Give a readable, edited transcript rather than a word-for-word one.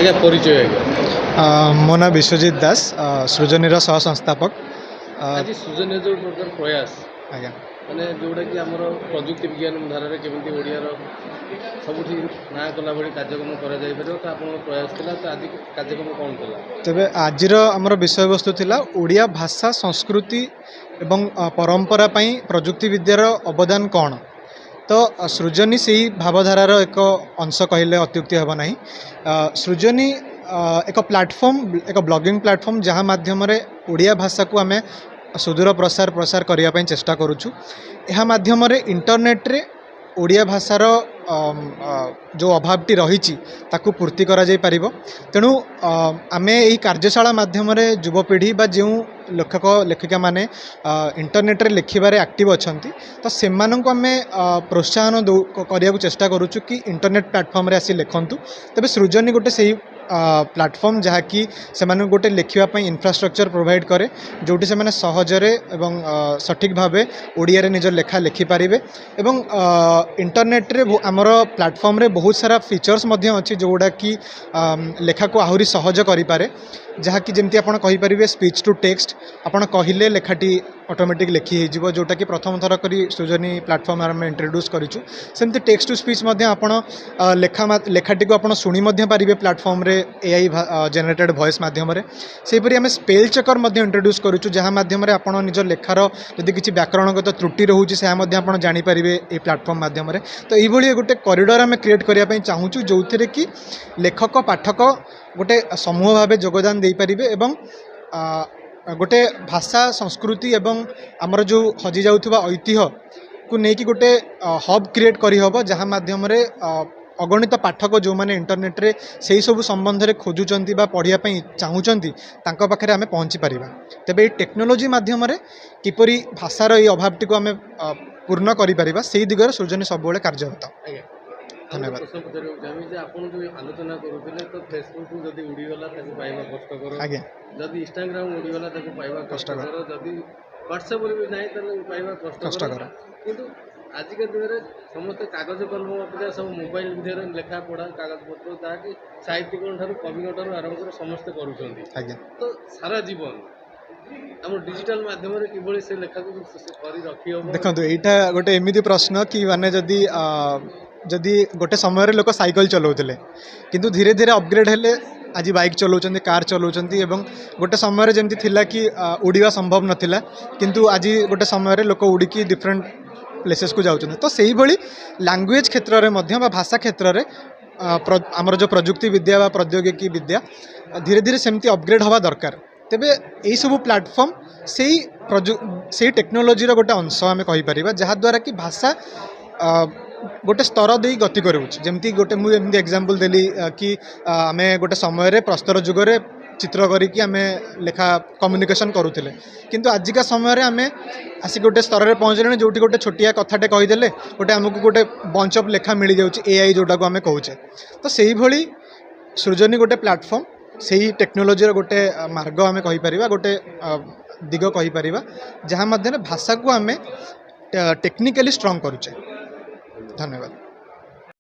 आज्ञा परिचय आज्ञा मो ना विश्वजित दास सृजनीर सह संस्थापक आज सृजन जो प्रकार प्रयास आज्ञा माने जोड़ा कि आमर प्रजुक्ति विज्ञान धारा केमी ओडियार सबुठी ना कला भाई कार्यक्रम करा जाय परबो तो आपन प्रयास थिला तो आज कार्यक्रम कौन थिला तेबे आजिर आमर विषय वस्तु थिला ओडिया भाषा संस्कृति एवं परंपरा पई प्रजुक्ति विद्यार अवदान कौन। तो सृजनी से ही भावधारार एक अंश कहले अत्युक्ति हेब नाही। सृजनी एक प्लाटफर्म एक ब्लॉगिंग प्लाटफर्म जहाँ माध्यम ओडिया भाषा को आमे सुदूर प्रसार प्रसार करने ପାଇଁ चेष्टा करुछु। यह माध्यम इंटरनेट रे ओडिया भाषार जो अभावटी रही ताकू पूर्ति करा जाय परिबो। तेणु आमे एही कार्यशाला माध्यम युवपीढ़ी बा जो लेखक लेखिका माने इंटरनेट रे लिखिबारे एक्टिव अछंती तो सेमानंको आमे प्रोत्साहन करिया चेष्टा करुछु कि इंटरनेट प्लेटफॉर्म रे आसी लिखंतु। तबे सृजनी गोटे सही प्लेटफॉर्म जहाँकि से गोटे लिखापी इन्फ्रास्ट्रक्चर प्रोवाइड करे जोटी से सहजरे एवं सठिक भाव ओडिया रे निज लेखा लिखिपारे। एवं इंटरनेट रे आमर प्लेटफॉर्म रे बहुत सारा फीचर्स अच्छी जोड़ा कि लेखा को आहरी सहज करें जहाँकि जमती आप कहींपारे स्पीच टू टेक्स्ट आपड़ कहले लेखाटी ऑटोमेटिक लिखि हो जोटा कि प्रथम थर करी सृजनी प्लेटफॉर्म आम इंट्रोड्यूस करूँ। सेमती टेक्स्ट टू स्पीच लेखाटी को आप शुणी पारे प्लेटफॉर्म रे एआई जनरेटेड वॉइस माध्यम सेपरी आम स्पेल चेकर इंट्रोड्यूस करूँ जहाँ माध्यम आप निज लेखार जदि किसी व्याकरणगत त्रुटि रोचे से आप जानीपारे ये प्लेटफॉर्म माध्यम तो ये गोटे कॉरिडोर आम क्रिएट करने चाहूँ जो थे कि लेखक पाठक गोटे समूह भाव योगदान दे पारिबे एवं गोटे भाषा संस्कृति एवं आमर जो हजि जाउथबा ऐतिह्य को लेकिन गोटे हब क्रिएट करी हबो जहाँ माध्यम अगणित पाठक जो मैंने इंटरनेट रे से सब संबंध में खोजुचंती बा पढ़िया पई चाहूचंती तांको पाखरे आमे पहुँची पारिबा। तेबे टेक्नोलोजी माध्यम किपरि भाषार ये अभावटी को आमे पूर्ण करि पारिबा सेही दिगरे सृजनी सब बेले कार्यरत। धन्यवाद। जो आलोचना करुले तो फेसबुक जदि उड़ीगला पाइबा कष्टकर आज्ञा जदि इंस्टाग्राम उड़ीगला पाइबा कष्टकर जदि व्हाट्सएप भी नहीं पाइबा कष्टकर किंतु आजिका दिन में समस्त कागज कलम अपेक्षा सब मोबाइल भितर लेखा पढ़ा कागज पत्र जहाँकि साहित्यिक कवि आरंभ कर समस्ते करुँच तो सारा जीवन आम डिजिटल माध्यम कि से लेखा को रखी हम देखो यहाँ गोटे एमती प्रश्न कि माने जदि गोटे समय लोक साइकिल चलाउले किंतु धीरे धीरे अपग्रेड हेले आज बाइक चलाउछन्ती कार चलाउछन्ती एवं गोटे समय जमती थिला कि उड़ीवा संभव नथिला किंतु आज गोटे समय लोक उड़ीकी डिफरेंट प्लेसेस को जाउछन्ती। तो सेही भली लैंग्वेज क्षेत्र में मध्य भाषा क्षेत्र में आमर जो प्रजुक्ति विद्या बा प्रौद्योगिकी विद्या धीरे धीरे सेमती अपग्रेड हवा दरकार। तेबे यही सब प्लेटफॉर्म से टेक्नोलोजी गोटे अंश आम कहीपर जहाँ द्वारा कि भाषा गोटे स्तर दे गति करुँच जमती गोटे मुझे एग्जांपल देली कि आम गोटे समय प्रस्तर जुगरे चित्र करिकी आम लेखा कम्युनिकेशन करूले किंतु आजिका समय आम आसिक गोटे स्तर में पहुँचले जो गोटे छोटिया कथाटे कहीदेले गोटे आमको गोटे बंच ऑफ लेखा मिल जाऊँ एआई जोटा को आम कहूचे। तो से भली सृजनी गोटे प्लेटफॉर्म से ही टेक्नोलोजी गोटे मार्ग आम कहीपर गोटे दिग कहीपर जहाँ मध्य भाषा को आम टेक्निकली स्ट्रॉन्ग करुचे। धन्यवाद।